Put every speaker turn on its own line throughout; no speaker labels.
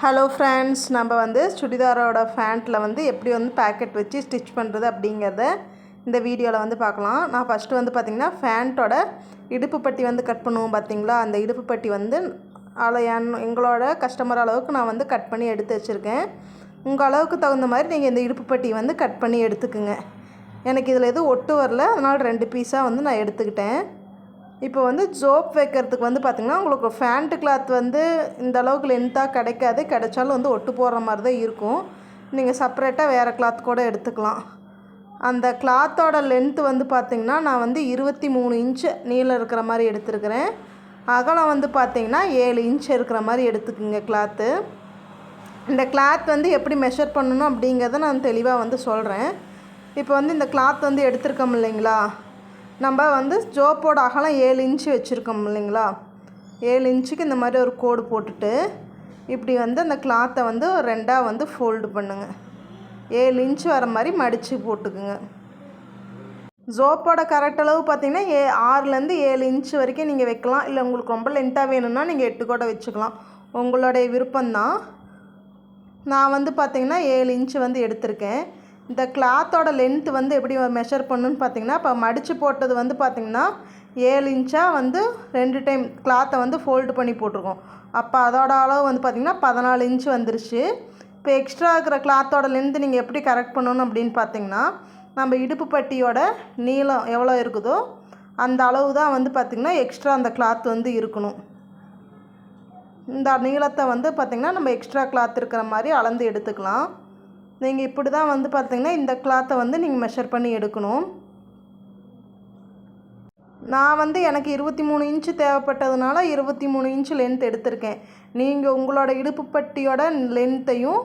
Hello friends, நம்ம வந்து சுடிதாரோட ஃபேண்ட்டில் வந்து எப்படி வந்து பேக்கெட் வச்சு ஸ்டிச் பண்ணுறது அப்படிங்கிறத இந்த வீடியோவில் வந்து பார்க்கலாம். நான் ஃபஸ்ட்டு வந்து பார்த்திங்கன்னா ஃபேண்ட்டோட இடுப்பு பட்டி வந்து கட் பண்ணுவோம் பார்த்திங்களா. அந்த இடுப்பு பட்டி வந்து எங்களோட கஸ்டமர் அளவுக்கு நான் வந்து கட் பண்ணி எடுத்து வச்சுருக்கேன். உங்கள் அளவுக்கு தகுந்த மாதிரி நீங்கள் இந்த இடுப்பு பட்டி வந்து கட் பண்ணி எடுத்துக்குங்க. எனக்கு இதில் எதுவும் ஒட்டு வரல, அதனால் 2 பீஸாக வந்து நான் எடுத்துக்கிட்டேன். இப்போ வந்து ஜோப் வைக்கிறதுக்கு வந்து பார்த்திங்கன்னா உங்களுக்கு ஃபேண்ட்டு கிளாத் வந்து இந்த அளவுக்கு லென்த்தாக கிடைக்காது. கிடைச்சாலும் வந்து ஒட்டு போடுற மாதிரி தான் இருக்கும். நீங்கள் செப்பரேட்டாக வேறு கிளாத் கூட எடுத்துக்கலாம். அந்த கிளாத்தோட லென்த்து வந்து பார்த்திங்கன்னா நான் வந்து 23 இன்ச்சு நீளம் இருக்கிற மாதிரி எடுத்துருக்கிறேன். அகலம் வந்து பார்த்திங்கன்னா 7 இன்ச் இருக்கிற மாதிரி எடுத்துக்குங்க கிளாத்து. இந்த கிளாத் வந்து எப்படி மெஷர் பண்ணணும் அப்படிங்கிறத நான் தெளிவாக வந்து சொல்கிறேன். இப்போ வந்து இந்த கிளாத் வந்து எடுத்துருக்கோம் இல்லைங்களா, நம்ம வந்து ஜோப்போட அகலம் 7 இன்ச்சு வச்சுருக்கோம் இல்லைங்களா. 7 இன்ச்சுக்கு இந்த மாதிரி ஒரு கோடு போட்டுட்டு இப்படி வந்து அந்த கிளாத்தை வந்து 2ஆக வந்து ஃபோல்டு பண்ணுங்கள். 7 இன்ச்சு வர மாதிரி மடித்து போட்டுக்குங்க. ஜோப்போட கரெக்ட் அளவு பார்த்திங்கன்னா 6லேருந்து 7 இன்ச்சு வரைக்கும் நீங்கள் வைக்கலாம். இல்லை உங்களுக்கு ரொம்ப லென்த்தாக வேணும்னா நீங்கள் 8 கூட வச்சுக்கலாம். உங்களுடைய விருப்பம்தான். நான் வந்து பார்த்திங்கன்னா 7 இன்ச்சு வந்து எடுத்திருக்கேன். இந்த கிளாத்தோட லென்த்து வந்து எப்படி மெஷர் பண்ணுன்னு பார்த்திங்கன்னா, இப்போ மடித்து போட்டது வந்து பார்த்திங்கன்னா 7 இன்ச்சாக வந்து 2 டைம் கிளாத்தை வந்து ஃபோல்டு பண்ணி போட்டிருக்கோம். அப்போ அதோட அளவு வந்து பார்த்திங்கன்னா 14 இன்ச்சு வந்துருச்சு. இப்போ எக்ஸ்ட்ரா இருக்கிற கிளாத்தோட லென்த்து நீங்கள் எப்படி கரெக்ட் பண்ணணும் அப்படின்னு பார்த்திங்கன்னா, நம்ம இடுப்பு பட்டியோட நீளம் எவ்வளோ இருக்குதோ அந்த அளவு தான் வந்து பார்த்திங்கன்னா எக்ஸ்ட்ரா அந்த கிளாத் வந்து இருக்கணும். இந்த நீளத்தை வந்து பார்த்திங்கன்னா நம்ம எக்ஸ்ட்ரா கிளாத் இருக்கிற மாதிரி அளந்து எடுத்துக்கலாம். நீங்கள் இப்படி தான் வந்து பார்த்திங்கன்னா இந்த கிளாத்தை வந்து நீங்கள் மெஷர் பண்ணி எடுக்கணும். நான் வந்து எனக்கு 23 இன்ச்சு தேவைப்பட்டதுனால 23 இன்ச்சு லென்த் எடுத்திருக்கேன். நீங்கள் உங்களோட இடுப்பு பட்டியோட லென்த்தையும்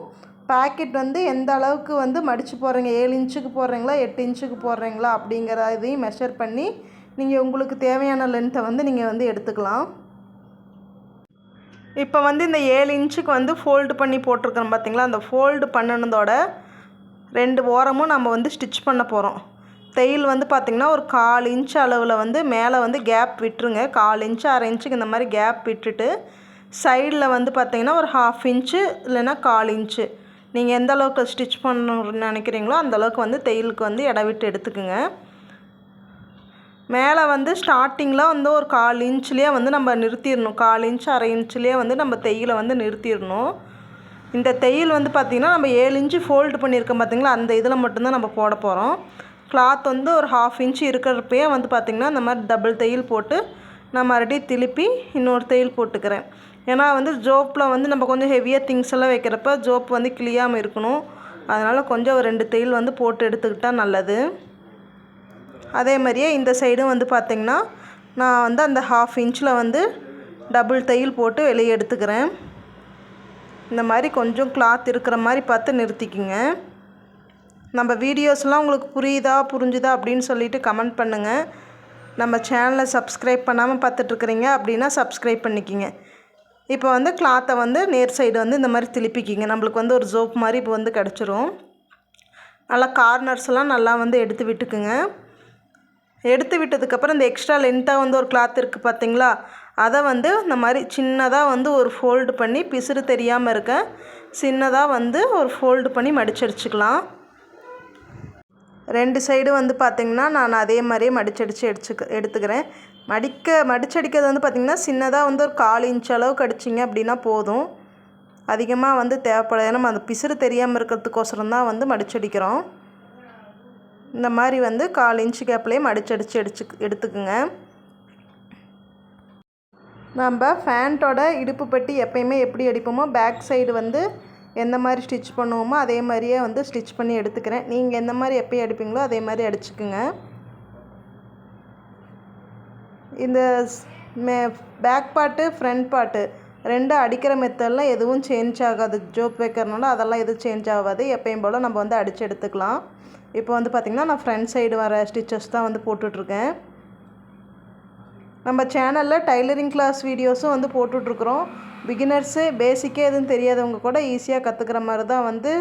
பேக்கெட் வந்து எந்த அளவுக்கு வந்து மடித்து போடுறீங்க, 7 இன்ச்சுக்கு போடுறீங்களா 8 இன்ச்சுக்கு போடுறீங்களா அப்படிங்கிற இதையும் மெஷர் பண்ணி நீங்கள் உங்களுக்கு தேவையான லென்த்தை வந்து நீங்கள் வந்து எடுத்துக்கலாம். இப்போ வந்து இந்த 7 இன்ச்சுக்கு வந்து ஃபோல்டு பண்ணி போட்டிருக்கிறோம் பார்த்திங்களா. அந்த ஃபோல்டு பண்ணினதோட 2 ஓரமும் நம்ம வந்து ஸ்டிச் பண்ண போகிறோம். தையல் வந்து பார்த்திங்கன்னா ஒரு 1/4 இன்ச்சு அளவில் வந்து மேலே வந்து கேப் விட்டுருங்க. 1/4 இன்ச்சு 1/2 இன்ச்சுக்கு இந்த மாதிரி கேப் விட்டுட்டு சைடில் வந்து பார்த்திங்கன்னா ஒரு 1/2 இன்ச்சு இல்லைன்னா 1/4 இன்ச்சு நீங்கள் எந்த அளவுக்கு ஸ்டிச் பண்ணணும்னு நினைக்கிறீங்களோ அந்தளவுக்கு வந்து தையலுக்கு வந்து இடம் விட்டு எடுத்துக்குங்க. மேலே வந்து ஸ்டார்டிங்கில் வந்து ஒரு 1/4 இன்ச்லேயே வந்து நம்ம நிறுத்திடணும். 1/4 இன்ச்சு 1/2 இன்ச்லேயே வந்து நம்ம தையலை வந்து நிறுத்திடணும். இந்த தையல் வந்து பார்த்திங்கன்னா நம்ம 7 இன்ச்சு ஃபோல்டு பண்ணியிருக்கோம் பார்த்திங்களா, அந்த இதில் மட்டும்தான் நம்ம போட போகிறோம். கிளாத் வந்து ஒரு 1/2 இன்ச்சு இருக்கிறப்பயே வந்து பார்த்திங்கன்னா இந்த மாதிரி டபுள் தையல் போட்டு நான் மறுபடியும் திருப்பி இன்னொரு தையல் போட்டுக்கிறேன். ஏன்னா வந்து ஜோப்பில் வந்து நம்ம கொஞ்சம் ஹெவியாக திங்ஸ் எல்லாம் வைக்கிறப்ப ஜோப் வந்து கிளியாமல் இருக்கணும். அதனால் கொஞ்சம் ஒரு 2 தையல் வந்து போட்டு எடுத்துக்கிட்டால் நல்லது. அதே மாதிரியே இந்த சைடும் வந்து பார்த்திங்கன்னா நான் வந்து அந்த 1/2 இன்ச்சில் வந்து டபுள் தையல் போட்டு வெளியே எடுத்துக்கிறேன். இந்த மாதிரி கொஞ்சம் கிளாத் இருக்கிற மாதிரி பார்த்து நிறுத்திக்குங்க. நம்ம வீடியோஸ்லாம் உங்களுக்கு புரிஞ்சுதா அப்படின்னு சொல்லிட்டு கமெண்ட் பண்ணுங்கள். நம்ம சேனலை சப்ஸ்கிரைப் பண்ணாமல் பார்த்துட்ருக்குறீங்க அப்படின்னா சப்ஸ்கிரைப் பண்ணிக்கிங்க. இப்போ வந்து கிளாத்தை வந்து நேர் சைடு வந்து இந்த மாதிரி திருப்பிக்கிங்க. நம்மளுக்கு வந்து ஒரு ஜோப் மாதிரி இப்போ வந்து கிடச்சிரும். நல்லா கார்னர்ஸ்லாம் நல்லா வந்து எடுத்து விட்டுக்குங்க. எடுத்து விட்டதுக்கப்புறம் இந்த எக்ஸ்ட்ரா லென்த்தாக வந்து ஒரு கிளாத் இருக்குது பார்த்திங்களா, அதை வந்து இந்த மாதிரி சின்னதாக வந்து ஒரு ஃபோல்டு பண்ணி பிசுறு தெரியாமல் இருக்க சின்னதாக வந்து ஒரு ஃபோல்டு பண்ணி மடிச்சடிச்சுக்கலாம். 2 சைடு வந்து பார்த்திங்கன்னா நான் அதே மாதிரியே மடிச்சடிச்சு எடுத்துக்கிறேன். மடிச்சடிக்கிறது வந்து பார்த்திங்கன்னா சின்னதாக வந்து ஒரு 1/4 இன்ச் அளவுக்கு அடிச்சிங்க அப்படின்னா போதும். அதிகமாக வந்து தேவைப்படாது. ஏன்னா அந்த பிசுறு தெரியாமல் இருக்கிறதுக்கோசரம் தான் வந்து மடிச்சடிக்கிறோம். இந்த மாதிரி வந்து 1/4 இன்ச்சு கேப்லேயே மடிச்சடிச்சு எடுத்துக்குங்க. நம்ம ஃபேண்ட்டோட இடுப்பு பட்டி எப்பயுமே எப்படி அடிப்போமோ பேக் சைடு வந்து எந்த மாதிரி ஸ்டிச் பண்ணுவோமோ அதே மாதிரியே வந்து ஸ்டிச் பண்ணி எடுத்துக்கிறேன். நீங்கள் எந்த மாதிரி எப்பயும் அடிப்பீங்களோ அதே மாதிரி அடிச்சுக்குங்க. இந்த பேக் பார்ட்டு ஃப்ரண்ட் பார்ட்டு 2 அடிக்கிற மெத்தட்லாம் எதுவும் சேஞ்ச் ஆகாது. ஜோப் வைக்கிறனால அதெல்லாம் எதுவும் சேஞ்ச் ஆகாது. எப்பயும் போல் நம்ம வந்து அடித்து எடுத்துக்கலாம். இப்போ வந்து பார்த்திங்கன்னா நான் ஃப்ரண்ட் சைடு வர ஸ்டிச்சஸ் தான் வந்து போட்டுட்ருக்கேன். நம்ம சேனலில் டைலரிங் கிளாஸ் வீடியோஸும் வந்து போட்டுட்ருக்குறோம். பிகினர்ஸு பேசிக்கே எதுவும் தெரியாதவங்க கூட ஈஸியாக கற்றுக்கிற மாதிரி தான் வந்து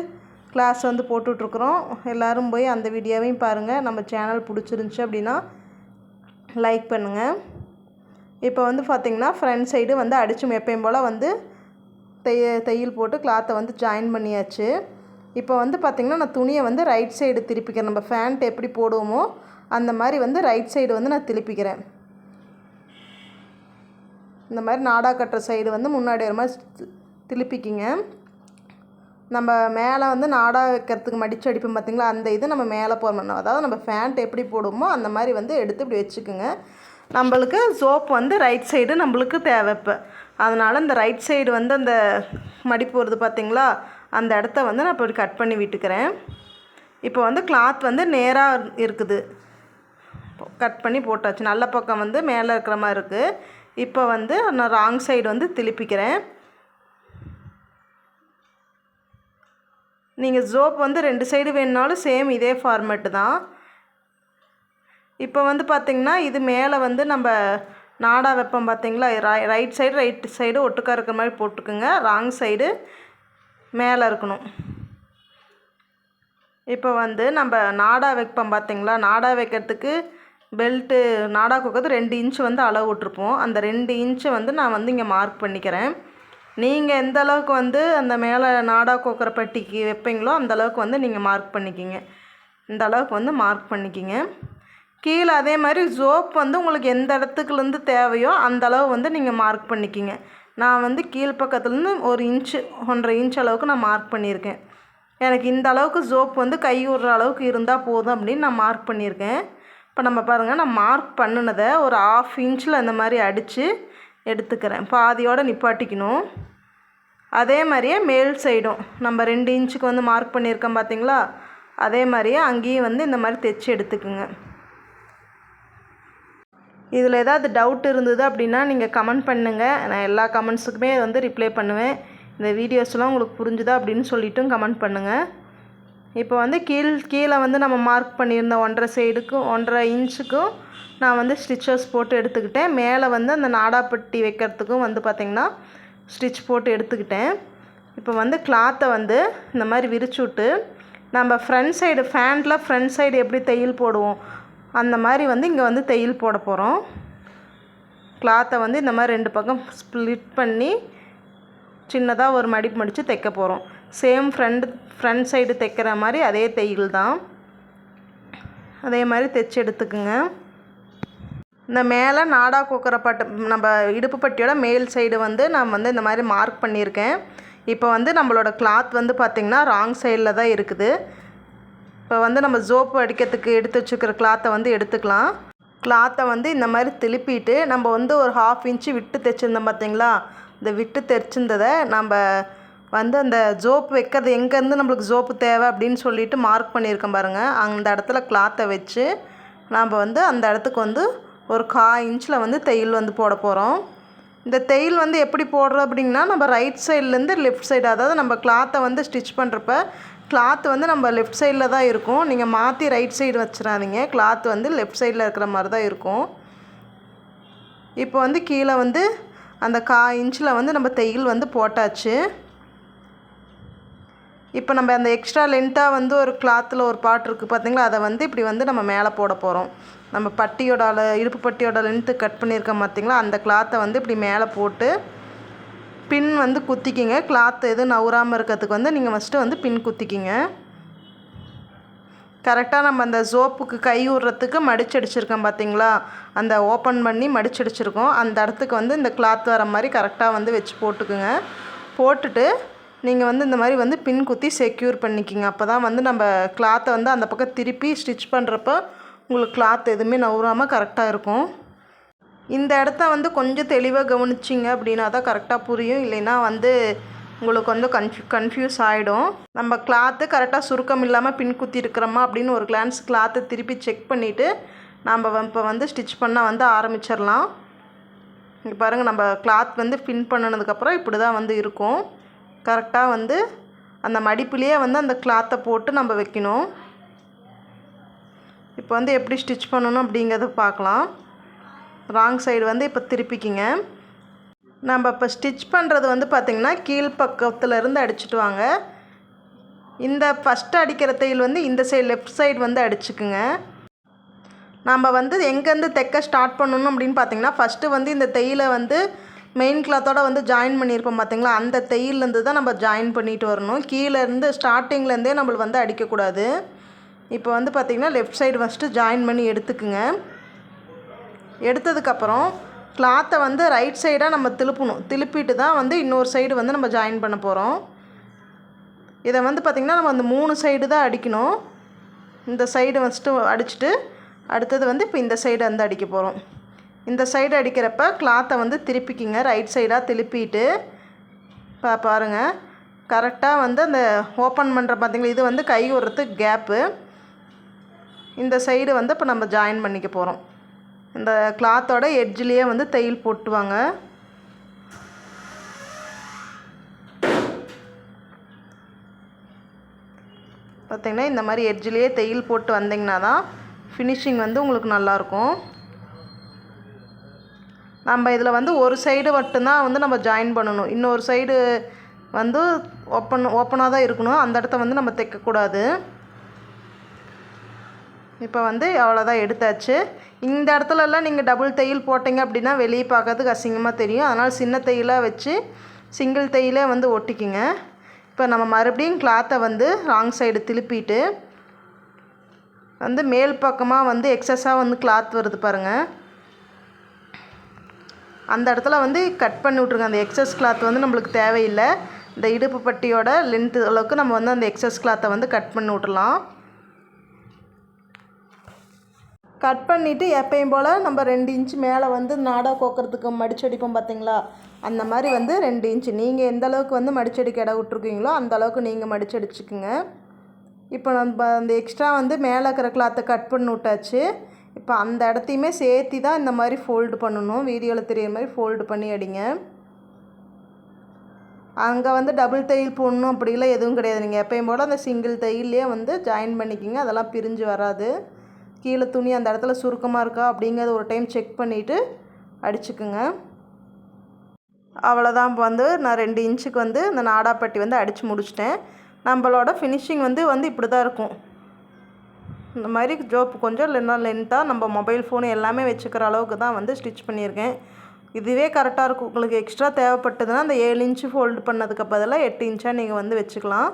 கிளாஸ் வந்து போட்டுட்ருக்குறோம். எல்லோரும் போய் அந்த வீடியோவையும் பாருங்கள். நம்ம சேனல் பிடிச்சிருந்துச்சி அப்படின்னா லைக் பண்ணுங்கள். இப்போ வந்து பார்த்திங்கன்னா ஃப்ரண்ட் சைடு வந்து அடித்து எப்பயும் போல் வந்து தையல் போட்டு கிளாத்தை வந்து ஜாயின் பண்ணியாச்சு. இப்போ வந்து பார்த்திங்கன்னா நான் துணியை வந்து ரைட் சைடு திருப்பிக்கிறேன். நம்ம ஃபேண்ட் எப்படி போடுவோமோ அந்த மாதிரி வந்து ரைட் சைடு வந்து நான் திருப்பிக்கிறேன். இந்த மாதிரி நாடா கட்டுற சைடு வந்து முன்னாடி ஒரு மாதிரி திருப்பிக்கிங்க. நம்ம மேலே வந்து நாடா வைக்கிறதுக்கு மடித்து அடிப்போம் பார்த்திங்களா, அந்த இது நம்ம மேலே போடணும். அதாவது நம்ம ஃபேண்ட் எப்படி போடுவோமோ அந்த மாதிரி வந்து எடுத்து இப்படி வச்சுக்குங்க. நம்மளுக்கு சோப் வந்து ரைட் சைடு நம்மளுக்கு தேவை. இப்போ அதனால் இந்த ரைட் சைடு வந்து அந்த மடிப்பு வருது பார்த்திங்களா, அந்த இடத்த வந்து நான் இப்படி கட் பண்ணி விட்டுக்கிறேன். இப்போ வந்து கிளாத் வந்து நேராக இருக்குது, கட் பண்ணி போட்டாச்சு. நல்ல பக்கம் வந்து மேலே இருக்கிற மாதிரி இருக்குது. இப்போ வந்து நான் ராங் சைடு வந்து திருப்பிக்கிறேன். நீங்கள் ஜோப் வந்து 2 சைடு வேணுனாலும் சேம் இதே ஃபார்மேட்டு தான். இப்போ வந்து பார்த்திங்கன்னா இது மேலே வந்து நம்ம நாடா வைப்போம் பார்த்திங்களா, ரைட் சைடு ஒட்டுக்கா இருக்கிற மாதிரி போட்டுக்குங்க. ராங் சைடு மேலே இருக்கணும். இப்போ வந்து நம்ம நாடா வைப்போம் பார்த்திங்களா, நாடா வைக்கிறதுக்கு பெல்ட்டு நாடா கோக்கிறது 2 இன்ச்சு வந்து அளவு விட்டுருப்போம். அந்த 2 இன்ச்சை வந்து நான் வந்து இங்கே மார்க் பண்ணிக்கிறேன். நீங்கள் எந்த அளவுக்கு வந்து அந்த மேலே நாடா கோக்கிற பட்டிக்கு வைப்பீங்களோ அந்த அளவுக்கு வந்து நீங்கள் மார்க் பண்ணிக்கிங்க. இந்த அளவுக்கு வந்து மார்க் பண்ணிக்கிங்க. கீழே அதே மாதிரி ஜோப் வந்து உங்களுக்கு எந்த இடத்துக்குலேருந்து தேவையோ அந்த அளவு வந்து நீங்கள் மார்க் பண்ணிக்கிங்க. நான் வந்து கீழ்ப்பக்கத்துலேருந்து 1 இன்ச்சு 1.5 இன்ச் அளவுக்கு நான் மார்க் பண்ணியிருக்கேன். எனக்கு இந்த அளவுக்கு ஜோப் வந்து கை விடுற அளவுக்கு இருந்தால் போதும் அப்படின்னு நான் மார்க் பண்ணியிருக்கேன். இப்போ நம்ம பாருங்கள், நான் மார்க் பண்ணினதை ஒரு 1/2 இன்ச்சில் அந்த மாதிரி அடித்து எடுத்துக்கிறேன். பாதியோடு நிப்பாட்டிக்கணும். அதே மாதிரியே மேல் சைடும் நம்ம 2 இன்ச்சுக்கு வந்து மார்க் பண்ணியிருக்கேன் பார்த்திங்களா, அதே மாதிரியே அங்கேயும் வந்து இந்த மாதிரி தைச்சி எடுத்துக்குங்க. இதில் ஏதாவது டவுட் இருந்தது அப்படின்னா நீங்கள் கமெண்ட் பண்ணுங்கள். நான் எல்லா கமெண்ட்ஸுக்குமே வந்து ரிப்ளை பண்ணுவேன். இந்த வீடியோஸ்லாம் உங்களுக்கு புரிஞ்சுதா அப்படின்னு சொல்லிட்டும் கமெண்ட் பண்ணுங்கள். இப்போ வந்து கீழே வந்து நம்ம மார்க் பண்ணியிருந்த 1.5 சைடுக்கும் 1.5 இன்ச்சுக்கும் நான் வந்து ஸ்டிச்சஸ் போட்டு எடுத்துக்கிட்டேன். மேலே வந்து அந்த நாடாப்பட்டி வைக்கிறதுக்கும் வந்து பார்த்திங்கன்னா ஸ்டிச் போட்டு எடுத்துக்கிட்டேன். இப்போ வந்து கிளாத்தை வந்து இந்த மாதிரி விரிச்சு விட்டு நம்ம ஃப்ரண்ட் சைடு ஃபேண்டில் ஃப்ரண்ட் சைடு எப்படி தையல் போடுவோம் அந்த மாதிரி வந்து இங்கே வந்து தையல் போட போகிறோம். கிளாத்தை வந்து இந்த மாதிரி 2 பக்கம் ஸ்ப்ளிட் பண்ணி சின்னதாக ஒரு மடிப்பு மடித்து தைக்க போகிறோம். சேம் ஃப்ரண்ட் சைடு தைக்கிற மாதிரி அதே தையல் தான். அதே மாதிரி தைச்சி எடுத்துக்குங்க. இந்த மேலே நாடா கோக்கிற நம்ம இடுப்பு பட்டியோட மேல் சைடு வந்து நான் வந்து இந்த மாதிரி மார்க் பண்ணியிருக்கேன். இப்போ வந்து நம்மளோட கிளாத் வந்து பார்த்திங்கன்னா ராங் சைடில் தான் இருக்குது. இப்போ வந்து நம்ம ஜோப்பு அடிக்கிறதுக்கு எடுத்து வச்சுக்கிற கிளாத்தை வந்து எடுத்துக்கலாம். கிளாத்தை வந்து இந்த மாதிரி திருப்பிட்டு நம்ம வந்து ஒரு 1/2 இன்ச்சு விட்டு தைச்சிருந்தோம் பார்த்திங்களா, இந்த விட்டு தைச்சிருந்ததை நம்ம வந்து அந்த ஜோப்பு வைக்கிறது எங்கேருந்து நம்மளுக்கு ஜோப்பு தேவை அப்படின்னு சொல்லிட்டு மார்க் பண்ணியிருக்கேன் பாருங்கள். அந்த இடத்துல கிளாத்தை வச்சு நம்ம வந்து அந்த இடத்துக்கு வந்து ஒரு 1/4 இன்ச்சில் வந்து தையல் வந்து போட போகிறோம். இந்த தையல் வந்து எப்படி போடுறோம் அப்படின்னா, நம்ம ரைட் சைட்லேருந்து லெஃப்ட் சைடு, அதாவது நம்ம கிளாத்தை வந்து ஸ்டிச் பண்ணுறப்ப கிளாத் வந்து நம்ம லெஃப்ட் சைடில் தான் இருக்கும். நீங்கள் மாற்றி ரைட் சைடு வச்சிடாதீங்க. கிளாத் வந்து லெஃப்ட் சைடில் இருக்கிற மாதிரி தான் இருக்கும். இப்போ வந்து கீழே வந்து அந்த 1/4 இன்ச்சில் வந்து நம்ம தையல் வந்து போட்டாச்சு. இப்போ நம்ம அந்த எக்ஸ்ட்ரா லென்த்தாக வந்து ஒரு கிளாத்தில் ஒரு பார்ட் இருக்குது பார்த்திங்களா, அதை வந்து இப்படி வந்து நம்ம மேலே போட போகிறோம். நம்ம பட்டியோட இடுப்பு பட்டியோட லென்த்து கட் பண்ணியிருக்கோம் பார்த்திங்களா, அந்த கிளாத்தை வந்து இப்படி மேலே போட்டு பின் வந்து குத்திக்கிங்க. கிளாத் எதுவும் நவுறாமல் இருக்கிறதுக்கு வந்து நீங்கள் ஃபஸ்ட்டு வந்து பின் குத்திக்கிங்க. கரெக்டாக நம்ம அந்த ஜோப்புக்கு கை விடுறதுக்கு மடிச்சடிச்சிருக்கோம் பார்த்திங்களா, அந்த ஓப்பன் பண்ணி மடிச்சடிச்சிருக்கோம். அந்த இடத்துக்கு வந்து இந்த கிளாத் வர மாதிரி கரெக்டாக வந்து வச்சு போட்டுக்குங்க. போட்டுட்டு நீங்கள் வந்து இந்த மாதிரி வந்து பின் குத்தி செக்யூர் பண்ணிக்கிங்க. அப்போ தான் வந்து நம்ம கிளாத்தை வந்து அந்த பக்கம் திருப்பி ஸ்டிச் பண்ணுறப்போ உங்களுக்கு கிளாத் எதுவுமே நவுறாமல் கரெக்டாக இருக்கும். இந்த இடத்த வந்து கொஞ்சம் தெளிவாக கவனிச்சிங்க அப்படின்னா தான் கரெக்டாக புரியும். இல்லைன்னா வந்து உங்களுக்கு வந்து கன்ஃபியூஸ் ஆகிடும். நம்ம கிளாத்து கரெக்டாக சுருக்கம் இல்லாமல் பின் குத்தி இருக்கிறோமா அப்படின்னு ஒரு கிளான்ஸ் கிளாத்தை திருப்பி செக் பண்ணிவிட்டு நம்ம இப்போ வந்து ஸ்டிச் பண்ண வந்து ஆரம்பிச்சிடலாம். இங்கே பாருங்கள், நம்ம கிளாத் வந்து பின் பண்ணினதுக்கப்புறம் இப்படி தான் வந்து இருக்கும். கரெக்டாக வந்து அந்த மடிப்புலேயே வந்து அந்த கிளாத்தை போட்டு நம்ம வைக்கணும். இப்போ வந்து எப்படி ஸ்டிச் பண்ணணும் அப்படிங்கிறத பார்க்கலாம். ராங் சைடு வந்து இப்போ திருப்பிக்கிங்க. நம்ம இப்போ ஸ்டிச் பண்ணுறது வந்து பார்த்திங்கன்னா கீழ்ப்பக்கத்துலேருந்து அடிச்சுட்டு வாங்க. இந்த ஃபஸ்ட்டு அடிக்கிற தையல் வந்து இந்த சைடு லெஃப்ட் சைடு வந்து அடிச்சுக்குங்க. நம்ம வந்து எங்கேருந்து தைக்க ஸ்டார்ட் பண்ணணும் அப்படின்னு பார்த்திங்கன்னா, ஃபஸ்ட்டு வந்து இந்த தையலை வந்து மெயின் கிளாத்தோட வந்து ஜாயின் பண்ணியிருப்போம் பார்த்தீங்களா, அந்த தையல்லேருந்து தான் நம்ம ஜாயின் பண்ணிட்டு வரணும். கீழேருந்து ஸ்டார்டிங்லேருந்தே நம்மளுக்கு வந்து அடிக்கக்கூடாது. இப்போ வந்து பார்த்திங்கன்னா லெஃப்ட் சைடு ஃபஸ்ட்டு ஜாயின் பண்ணி எடுத்துக்குங்க. எடுத்ததுக்கப்புறம் கிளாத்தை வந்து ரைட் சைடாக நம்ம திருப்பிட்டு தான் வந்து இன்னொரு சைடு வந்து நம்ம ஜாயின் பண்ண போகிறோம். இதை வந்து பார்த்திங்கன்னா நம்ம அந்த 3 சைடு தான் அடிக்கணும். இந்த சைடு ஃபஸ்ட்டு அடிச்சுட்டு அடுத்தது வந்து இப்போ இந்த சைடு வந்து அடிக்க போகிறோம். இந்த சைடு அடிக்கிறப்ப கிளாத்தை வந்து திருப்பிக்கிங்க, ரைட் சைடாக திருப்பிட்டு பாருங்கள் கரெக்டாக வந்து அந்த ஓப்பன் பண்ணுற பார்த்திங்களா, இது வந்து கை விடுறதுக்கு கேப்பு. இந்த சைடு வந்து இப்போ நம்ம ஜாயின் பண்ணிக்க போகிறோம். இந்த கிளாத்தோட எட்ஜ்லேயே வந்து தையல் போட்டுவாங்க. பார்த்திங்கன்னா இந்த மாதிரி எட்ஜ்லேயே தையல் போட்டு வந்திங்கன்னா தான் ஃபினிஷிங் வந்து உங்களுக்கு நல்லாயிருக்கும். நம்ம இதில் வந்து ஒரு சைடு மட்டும்தான் வந்து நம்ம ஜாயின் பண்ணணும். இன்னொரு சைடு வந்து ஓப்பனாக தான் இருக்கணும். அந்த இடத்த வந்து நம்ம தைக்கக்கூடாது. இப்போ வந்து அவ்வளோதான் எடுத்தாச்சு. இந்த இடத்துலலாம் நீங்கள் டபுள் தையல் போட்டிங்க அப்படின்னா வெளியே பார்க்கறதுக்கு அசிங்கமாக தெரியும். அதனால் சின்ன தையலாக வச்சு சிங்கிள் தையலே வந்து ஒட்டிக்குங்க. இப்போ நம்ம மறுபடியும் கிளாத்தை வந்து ராங் சைடு திருப்பிட்டு வந்து மேல் பக்கமாக வந்து எக்ஸஸாக வந்து கிளாத் வருது பாருங்கள், அந்த இடத்துல வந்து கட் பண்ணி விட்ருங்க. அந்த எக்ஸஸ் கிளாத் வந்து நம்மளுக்கு தேவையில்லை. இந்த இடுப்பு பட்டியோட லென்த்து அளவுக்கு நம்ம வந்து அந்த எக்ஸஸ் கிளாத்தை வந்து கட் பண்ணி விட்றலாம். கட் பண்ணிவிட்டு எப்பயும் போல் நம்ம 2 இன்ச்சு மேலே வந்து நாடா கோக்கிறதுக்கு மடிச்சடிப்போம் பார்த்திங்களா, அந்த மாதிரி வந்து 2 இன்ச்சு நீங்கள் எந்த அளவுக்கு வந்து மடிச்சடிக்க இடம் விட்ருக்கீங்களோ அந்த அளவுக்கு நீங்கள் மடிச்சடிச்சுக்குங்க. இப்போ நம்ம அந்த எக்ஸ்ட்ரா வந்து மேலே இருக்கிற கிளாத்தை கட் பண்ணி விட்டாச்சு. இப்போ அந்த இடத்தையுமே சேர்த்து தான் இந்த மாதிரி ஃபோல்டு பண்ணணும். வீடியோவில் தெரியுற மாதிரி ஃபோல்டு பண்ணி அடிங்க. அங்கே வந்து டபுள் தையல் போடணும் அப்படிலாம் எதுவும் கிடையாது. நீங்கள் எப்பயும் போல் அந்த சிங்கிள் தையல்லையே வந்து ஜாயின் பண்ணிக்கிங்க. அதெல்லாம் பிரிஞ்சு வராது. கீழே துணி அந்த இடத்துல சுருக்கமாக இருக்கா அப்படிங்கிறத ஒரு டைம் செக் பண்ணிவிட்டு அடிச்சுக்குங்க. அவ்வளோதான். இப்போ வந்து நான் 2 இன்ச்சுக்கு வந்து இந்த நாடாப்பட்டி வந்து அடித்து முடிச்சிட்டேன். நம்மளோட ஃபினிஷிங் வந்து இப்படி தான் இருக்கும். இந்த மாதிரி ஜோப்பு கொஞ்சம் இல்லைன்னா லென்த்தாக நம்ம மொபைல் ஃபோனு எல்லாமே வச்சுக்கிற அளவுக்கு தான் வந்து ஸ்டிச் பண்ணியிருக்கேன். இதுவே கரெக்டாக இருக்கும். உங்களுக்கு எக்ஸ்ட்ரா தேவைப்பட்டதுன்னா அந்த 7 இன்ச்சு ஃபோல்டு பண்ணதுக்கு பதிலாக 8 இன்ச்சாக நீங்கள் வந்து வச்சுக்கலாம்.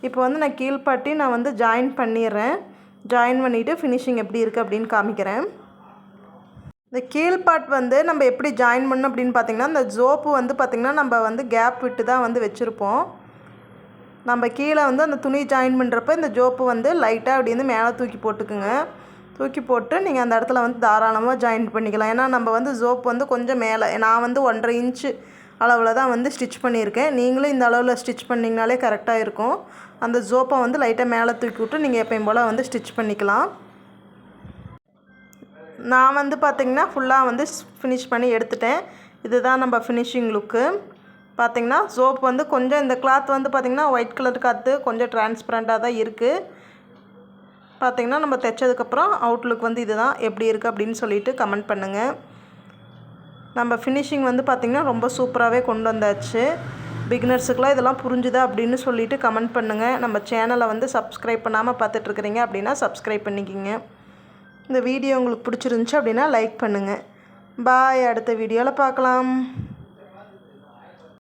இப்போ வந்து நான் கீழ்பாட்டி நான் வந்து ஜாயின் பண்ணிடுறேன். ஜாயின் பண்ணிவிட்டு ஃபினிஷிங் எப்படி இருக்குது அப்படின்னு காமிக்கிறேன். இந்த கீழ்பாட் வந்து நம்ம எப்படி ஜாயின் பண்ணணும் அப்படின்னு பார்த்திங்கன்னா, இந்த ஜோப்பு வந்து பார்த்திங்கன்னா நம்ம வந்து கேப் விட்டு தான் வந்து வச்சுருப்போம். நம்ம கீழே வந்து அந்த துணி ஜாயின் பண்ணுறப்ப இந்த ஜோப்பு வந்து லைட்டாக அப்படி வந்து மேலே தூக்கி போட்டுக்குங்க. தூக்கி போட்டு நீங்கள் அந்த இடத்துல வந்து தாராளமாக ஜாயின் பண்ணிக்கலாம். ஏன்னா நம்ம வந்து ஜோப்பு வந்து கொஞ்சம் மேலே, நான் வந்து 1.5 இன்ச்சு அளவில் தான் வந்து ஸ்டிச் பண்ணியிருக்கேன். நீங்களும் இந்த அளவில் ஸ்டிச் பண்ணிங்கனாலே கரெக்டாக இருக்கும். அந்த ஜோப்பை வந்து லைட்டாக மேலே தூக்கி விட்டு நீங்கள் எப்பயும் போல் வந்து ஸ்டிச் பண்ணிக்கலாம். நான் வந்து பார்த்திங்கன்னா ஃபுல்லாக வந்து ஃபினிஷ் பண்ணி எடுத்துட்டேன். இதுதான் நம்ம ஃபினிஷிங் லுக்கு. பார்த்திங்கன்னா ஜோப் வந்து கொஞ்சம் இந்த கிளாத் வந்து பார்த்திங்கன்னா ஒயிட் கலர் காற்று கொஞ்சம் டிரான்ஸ்பரண்ட்டாக தான் இருக்குது. பார்த்திங்கன்னா நம்ம தைச்சதுக்கப்புறம் அவுட்லுக் வந்து இதுதான். எப்படி இருக்குது அப்படின்னு சொல்லிட்டு கமெண்ட் பண்ணுங்கள். நம்ம ஃபினிஷிங் வந்து பார்த்திங்கன்னா ரொம்ப சூப்பராகவே கொண்டு வந்தாச்சு. பிகினர்ஸுக்கெலாம் இதெல்லாம் புரிஞ்சுதா அப்படின்னு சொல்லிட்டு கமெண்ட் பண்ணுங்கள். நம்ம சேனலை வந்து சப்ஸ்கிரைப் பண்ணாமல் பார்த்துட்ருக்குறீங்க அப்படின்னா சப்ஸ்கிரைப் பண்ணிக்கிங்க. இந்த வீடியோ உங்களுக்கு பிடிச்சிருந்துச்சி அப்படின்னா லைக் பண்ணுங்கள். பாய். அடுத்த வீடியோவில் பார்க்கலாம்.